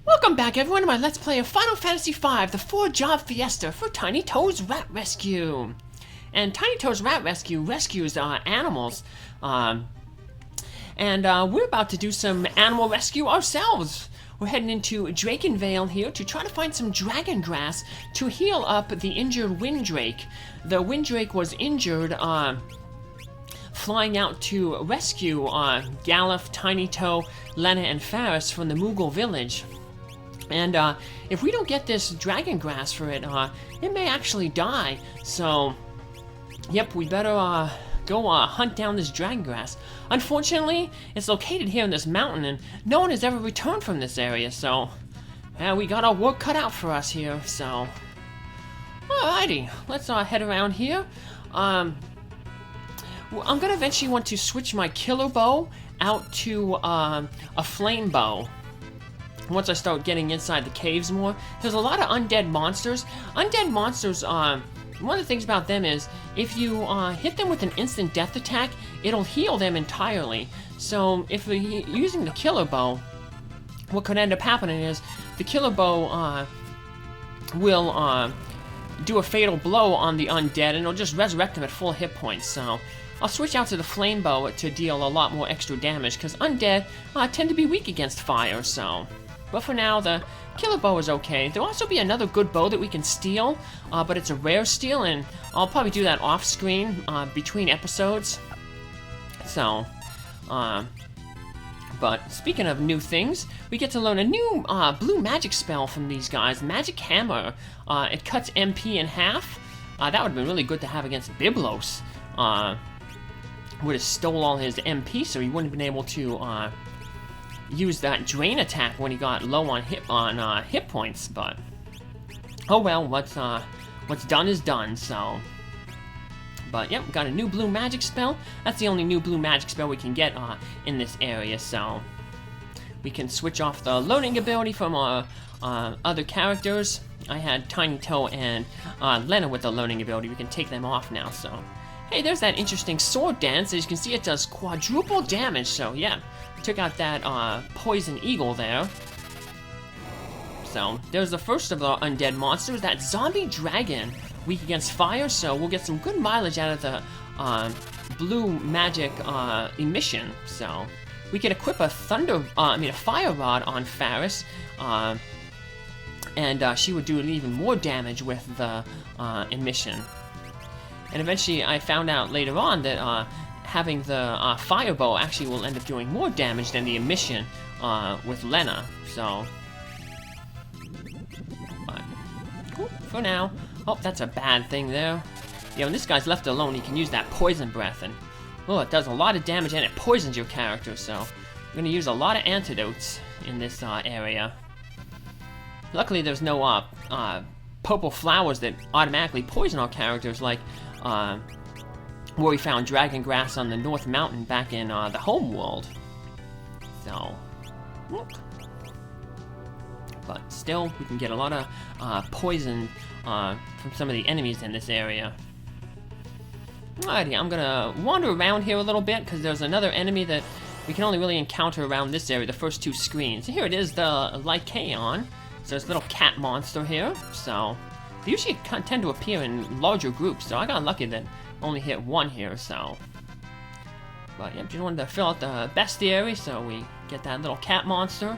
Welcome back everyone to my Let's Play of Final Fantasy V, the 4-job Fiesta for TnyToe's Rat Rescue. And TnyToe's Rat Rescue rescues animals. We're about to do some animal rescue ourselves. We're heading into Drakenvale here to try to find some dragon grass to heal up the injured Windrake. The Windrake was injured flying out to rescue Galuf, TnyToe, Lenna, and Faris from the Moogle village. And if we don't get this dragon grass for it, it may actually die. So, yep, we better go hunt down this dragon grass. Unfortunately, it's located here in this mountain, and no one has ever returned from this area. So, we got our work cut out for us here. So, alrighty, let's head around here. I'm gonna eventually want to switch my killer bow out to a flame bow. Once I start getting inside the caves more. There's a lot of undead monsters. Undead monsters, one of the things about them is, if you hit them with an instant death attack, it'll heal them entirely. So, if you're using the killer bow, what could end up happening is, the killer bow will do a fatal blow on the undead, and it'll just resurrect them at full hit points. So, I'll switch out to the flame bow to deal a lot more extra damage, because undead tend to be weak against fire, so... But for now, the killer bow is okay. There'll also be another good bow that we can steal, but it's a rare steal, and I'll probably do that off-screen between episodes. So, but speaking of new things, we get to learn a new blue magic spell from these guys, Magic Hammer. It cuts MP in half. That would have been really good to have against Biblos. Would have stole all his MP, so he wouldn't have been able to use that drain attack when he got low on hit points. But oh well, what's done is done. So, but yep, got a new blue magic spell. That's the only new blue magic spell we can get in this area. So we can switch off the loading ability from our other characters. I had TnyToe and Lenna with the loading ability. We can take them off now. So. Hey, there's that interesting sword dance. As you can see, it does quadruple damage, so yeah. Took out that poison eagle there. So, there's the first of the undead monsters, that zombie dragon. Weak against fire, so we'll get some good mileage out of the blue magic emission. So, we can equip a fire rod on Faris. And she would do even more damage with the emission. And eventually, I found out later on that having the fire bow actually will end up doing more damage than the emission with Lenna. So, but cool for now. Oh, that's a bad thing there. Yeah, when this guy's left alone, he can use that poison breath, and oh, it does a lot of damage and it poisons your character. So, I'm gonna use a lot of antidotes in this area. Luckily, there's no purple flowers that automatically poison our characters, like where we found dragon grass on the North Mountain back in the home world. So, look. But still, we can get a lot of poison from some of the enemies in this area. Alrighty, I'm gonna wander around here a little bit, because there's another enemy that we can only really encounter around this area, the first two screens. Here it is, the Lycaon. So there's a little cat monster here, so... They usually tend to appear in larger groups, so I got lucky that I only hit one here, so... But yeah, just wanted to fill out the bestiary, so we get that little cat monster.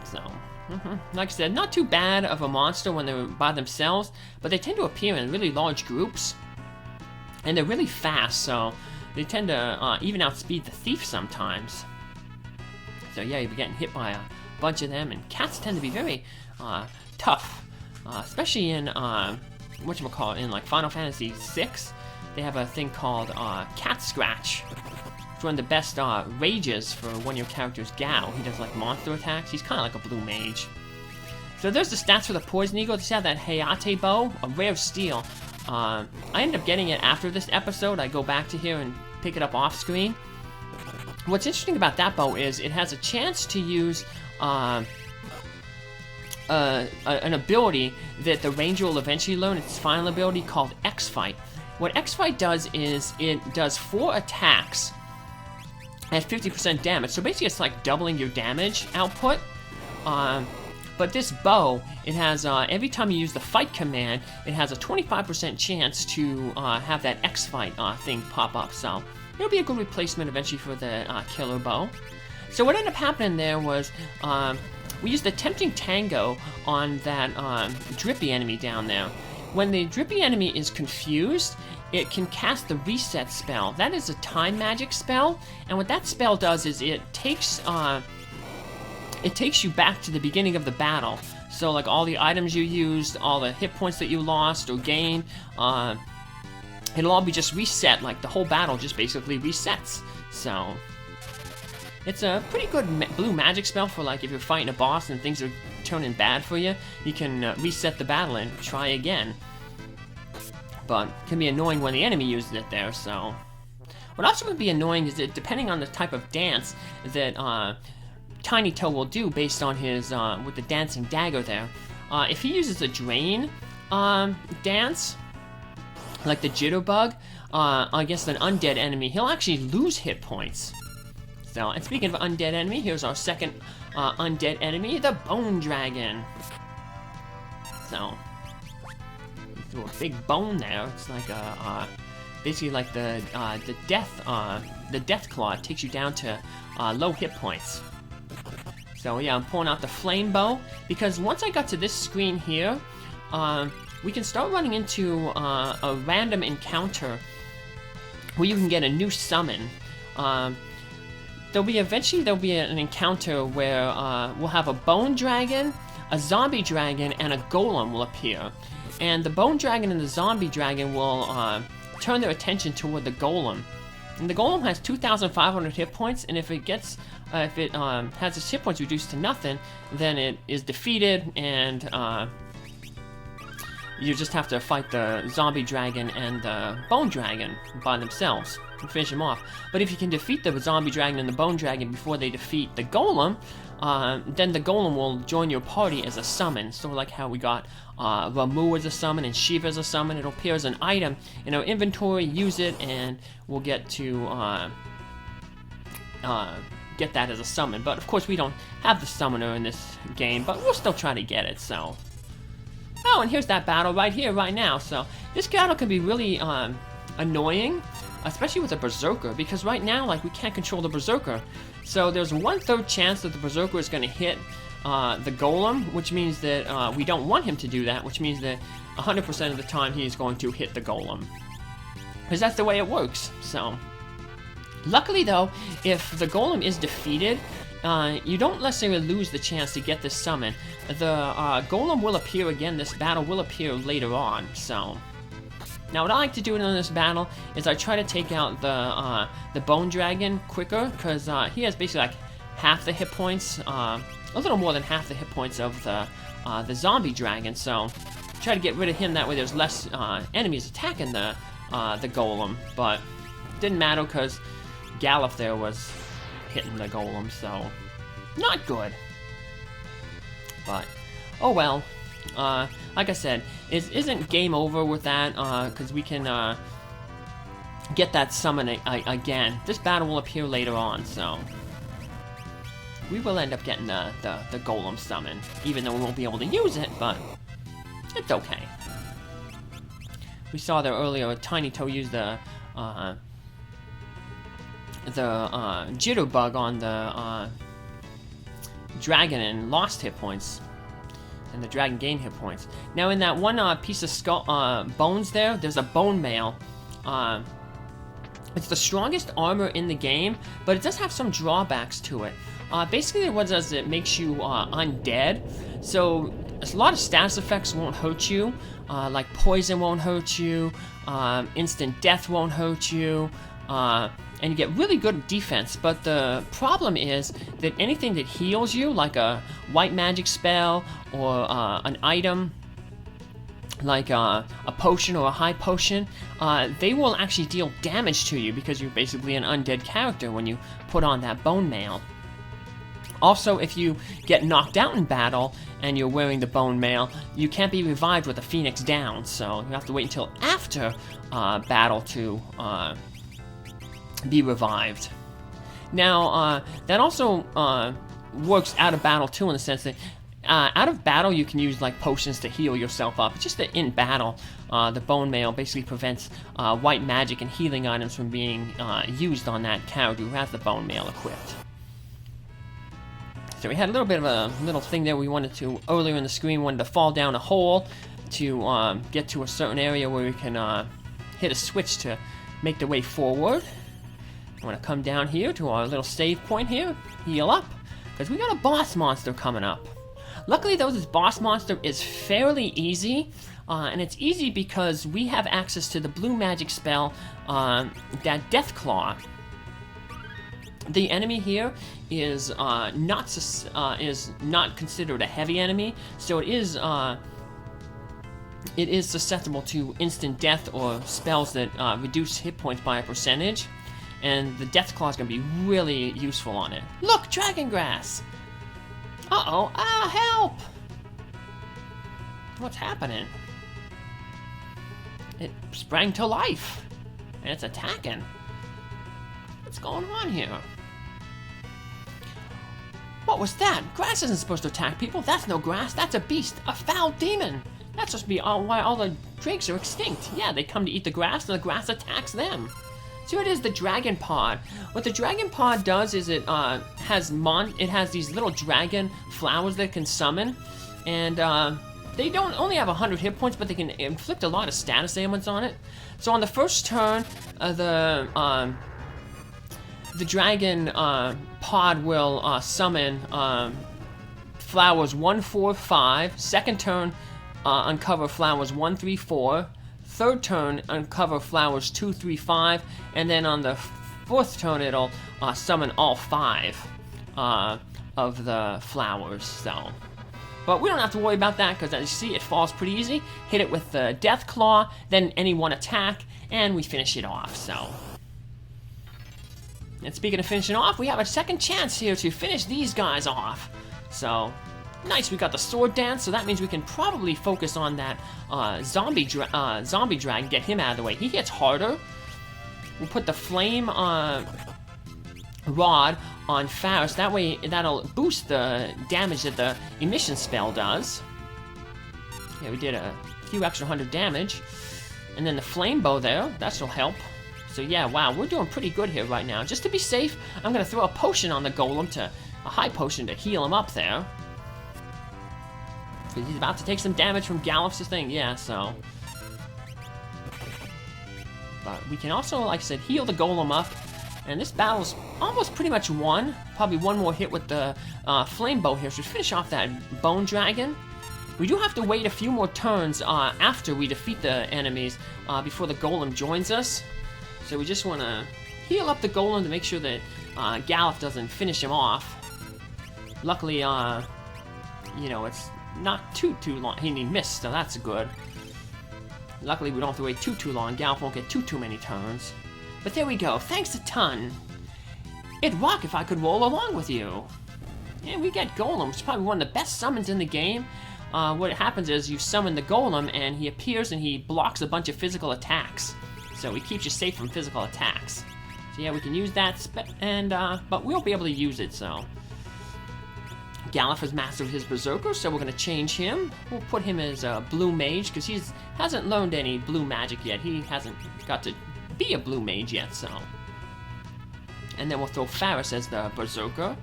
So, like I said, not too bad of a monster when they're by themselves, but they tend to appear in really large groups. And they're really fast, so they tend to even outspeed the thief sometimes. So yeah, you'll be getting hit by a bunch of them, and cats tend to be very tough. Especially in, whatchamacallit, in like Final Fantasy VI, they have a thing called Cat Scratch. It's one of the best rages for when your character's Gao. He does like monster attacks. He's kind of like a blue mage. So there's the stats for the Poison Eagle. Just have that Hayate bow, a rare steel. I ended up getting it after this episode. I go back to here and pick it up off screen. What's interesting about that bow is it has a chance to use an ability that the ranger will eventually learn, its final ability called X-Fight. What X-Fight does is it does 4 attacks at 50% damage. So basically it's like doubling your damage output. But this bow, it has, every time you use the fight command, it has a 25% chance to have that X-Fight thing pop up, so it'll be a good replacement eventually for the killer bow. So what ended up happening there was, we used the Tempting Tango on that drippy enemy down there. When the drippy enemy is confused, it can cast the reset spell. That is a time magic spell, and what that spell does is it takes you back to the beginning of the battle. So like all the items you used, all the hit points that you lost or gained, it'll all be just reset, like the whole battle just basically resets. So it's a pretty good blue magic spell for like if you're fighting a boss and things are turning bad for you, you can reset the battle and try again. But it can be annoying when the enemy uses it there, so. What also would be annoying is that depending on the type of dance that TnyToe will do based on his, with the dancing dagger there. If he uses a drain dance, like the jitterbug, against an undead enemy, he'll actually lose hit points. So, and speaking of undead enemy, here's our second undead enemy, the Bone Dragon. So, he threw a big bone there. It's like a, basically like the death claw. It takes you down to low hit points. So yeah, I'm pulling out the flame bow, because once I got to this screen here, we can start running into a random encounter where you can get a new summon. Eventually there'll be an encounter where we'll have a bone dragon, a zombie dragon, and a golem will appear. And the bone dragon and the zombie dragon will turn their attention toward the golem. And the golem has 2,500 hit points, and if it gets, has its hit points reduced to nothing, then it is defeated, and you just have to fight the zombie dragon and the bone dragon by themselves and finish them off. But if you can defeat the zombie dragon and the bone dragon before they defeat the golem, then the golem will join your party as a summon. So like how we got Ramu as a summon and Shiva as a summon. It'll appear as an item in our inventory, use it, and we'll get to get that as a summon. But of course we don't have the summoner in this game, but we'll still try to get it, so. Oh, and here's that battle right here, right now. So this battle can be really annoying, especially with a Berserker, because right now, like, we can't control the Berserker. So there's 1/3 chance that the Berserker is going to hit the Golem, which means that we don't want him to do that, which means that 100% of the time he is going to hit the Golem. Because that's the way it works, so. Luckily, though, if the Golem is defeated, you don't necessarily lose the chance to get this summon. The Golem will appear again, this battle will appear later on, so. Now what I like to do in this battle is I try to take out the Bone Dragon quicker, because he has basically like half the hit points, a little more than half the hit points of the Zombie Dragon, so try to get rid of him, that way there's less enemies attacking the Golem, but didn't matter because Galuf there was hitting the Golem, so not good. But, oh well. Like I said, it isn't game over with that, because we can get that summon again. This battle will appear later on, so we will end up getting the Golem summon, even though we won't be able to use it, but it's okay. We saw there earlier, TnyToe used the jitterbug on the dragon and lost hit points, and the dragon gained hit points. Now in that one piece of skull bones there's a bone mail. It's the strongest armor in the game, but it does have some drawbacks to it. Basically what it does is it makes you undead, so a lot of status effects won't hurt you, like poison won't hurt you, instant death won't hurt you, and you get really good defense, but the problem is that anything that heals you, like a white magic spell or an item, like a potion or a high potion, they will actually deal damage to you because you're basically an undead character when you put on that bone mail. Also, if you get knocked out in battle and you're wearing the bone mail, you can't be revived with a Phoenix down, so you have to wait until after battle to be revived. Now, that also works out of battle too, in the sense that out of battle you can use like potions to heal yourself up. It's just that in battle, the bone mail basically prevents white magic and healing items from being used on that character who has the bone mail equipped. So we had a little bit of a little thing there we wanted to, earlier in the screen, wanted to fall down a hole to get to a certain area where we can hit a switch to make the way forward. I want to come down here to our little save point here, heal up, because we got a boss monster coming up. Luckily though, this boss monster is fairly easy, and it's easy because we have access to the blue magic spell, that Death Claw. The enemy here is not considered a heavy enemy, so it is susceptible to instant death or spells that reduce hit points by a percentage, and the Death Claw is going to be really useful on it. Look, dragon grass! Uh-oh, help! What's happening? It sprang to life, and it's attacking. What's going on here? What was that? Grass isn't supposed to attack people. That's no grass. That's a beast. A foul demon. That's supposed to be why all the drakes are extinct. Yeah, they come to eat the grass, and the grass attacks them. So it is the dragon pod. What the dragon pod does is it has these little dragon flowers that it can summon, and they don't only have 100 hit points, but they can inflict a lot of status ailments on it. So on the first turn, the dragon pod will summon flowers 1, 4, 5. Second turn, uncover flowers 1, 3, 4. Third turn, uncover flowers 2, 3, 5. And then on the fourth turn, it'll summon all 5 of the flowers. So, but we don't have to worry about that because, as you see, it falls pretty easy. Hit it with the Death Claw, then any one attack, and we finish it off. So. And speaking of finishing off, we have a second chance here to finish these guys off. So, nice, we got the sword dance, so that means we can probably focus on that zombie dragon, get him out of the way. He hits harder. We'll put the flame rod on Faris, that way that'll boost the damage that the emission spell does. Yeah, we did a few extra 100 damage. And then the flame bow there, that'll help. So yeah, wow, we're doing pretty good here right now. Just to be safe, I'm gonna throw a potion on the golem, a high potion to heal him up there. Because he's about to take some damage from Galuf's thing, yeah, so. But we can also, like I said, heal the golem up. And this battle's almost pretty much won. Probably one more hit with the flame bow here, so finish off that bone dragon. We do have to wait a few more turns after we defeat the enemies before the golem joins us. So we just want to heal up the golem to make sure that Galuf doesn't finish him off. Luckily, you know, it's not too long. He missed, so that's good. Luckily, we don't have to wait too long. Galuf won't get too many turns. But there we go. Thanks a ton. It'd rock if I could roll along with you. And we get Golem. It's probably one of the best summons in the game. What happens is you summon the Golem, and he appears and he blocks a bunch of physical attacks. So he keeps you safe from physical attacks. So yeah, we can use that, but we won't be able to use it, so. Galuf has mastered his Berserker, so we're going to change him. We'll put him as a Blue Mage, because he hasn't learned any Blue Magic yet. He hasn't got to be a Blue Mage yet, so. And then we'll throw Faris as the Berserker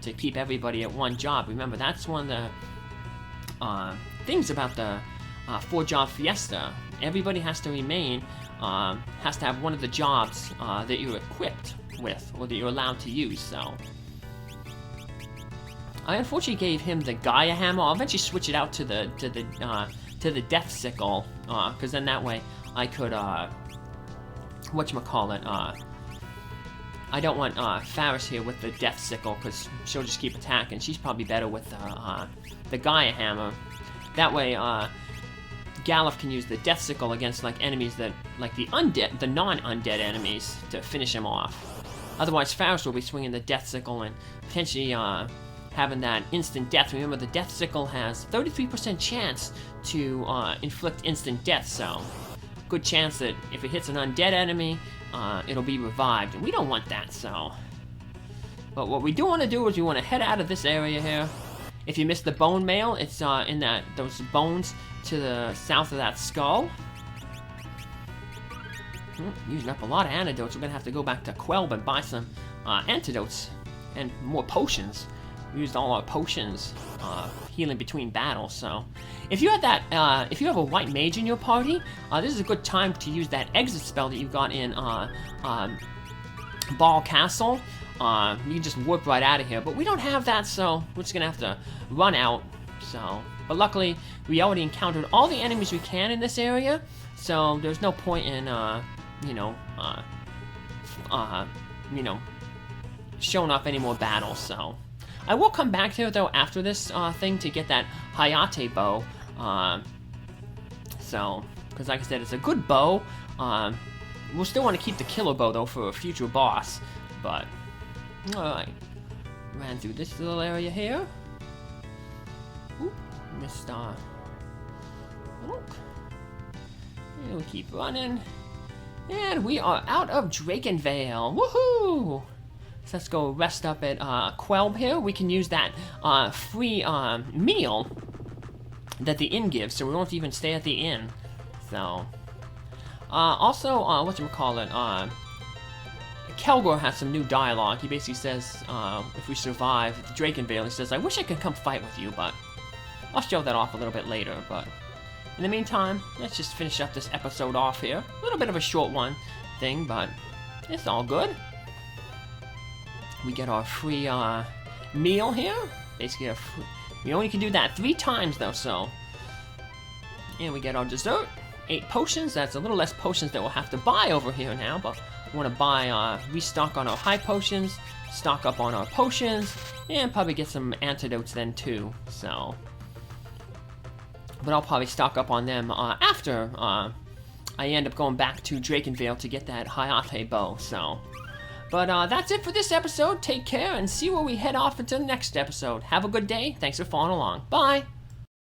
to keep everybody at one job. Remember, that's one of the things about the 4-job Fiesta. Everybody has to remain, has to have one of the jobs that you're equipped with, or that you're allowed to use, so. I unfortunately gave him the Gaia Hammer. I'll eventually switch it out to the Death Sickle, because then that way I could, whatchamacallit, I don't want Faris here with the Death Sickle, because she'll just keep attacking. She's probably better with the Gaia Hammer. That way, Galuf can use the Death Sickle against like enemies that, like the undead, the non-undead enemies, to finish him off. Otherwise, Faris will be swinging the Death Sickle and potentially having that instant death. Remember, the Death Sickle has 33% chance to inflict instant death, so good chance that if it hits an undead enemy, it'll be revived, and we don't want that, so. But what we do want to do is we want to head out of this area here. If you missed the bone mail, it's in those bones to the south of that skull. Using up a lot of antidotes. We're gonna have to go back to Quelb and buy some antidotes and more potions. We used all our potions healing between battles. So, if you have that, if you have a white mage in your party, this is a good time to use that exit spell that you got in Ball Castle. You can just warp right out of here, but we don't have that, so we're just gonna have to run out. So, but luckily we already encountered all the enemies we can in this area, so there's no point in showing off any more battles. So I will come back here though after this thing to get that Hayate bow. So, because like I said, it's a good bow. We'll still want to keep the killer bow though for a future boss, but. Alright, ran through this little area here. Oop, missed look. And we keep running. And we are out of Drakenvale. Woohoo! So let's go rest up at Quelb here. We can use that free meal that the inn gives, so we won't even stay at the inn. So also, whatchamacallit, Kelgor has some new dialogue. He basically says, if we survive the Drakenvale, he says, I wish I could come fight with you, but I'll show that off a little bit later. But in the meantime, let's just finish up this episode off here. A little bit of a short one thing, but it's all good. We get our free meal here. Basically, we only can do that 3 times though, so. And we get our dessert. 8 potions. That's a little less potions that we'll have to buy over here now, but we want to buy, restock on our high potions, stock up on our potions, and probably get some antidotes then too, so. But I'll probably stock up on them after I end up going back to Drakenvale to get that Hayate bow, so. But that's it for this episode. Take care and see where we head off into the next episode. Have a good day. Thanks for following along. Bye!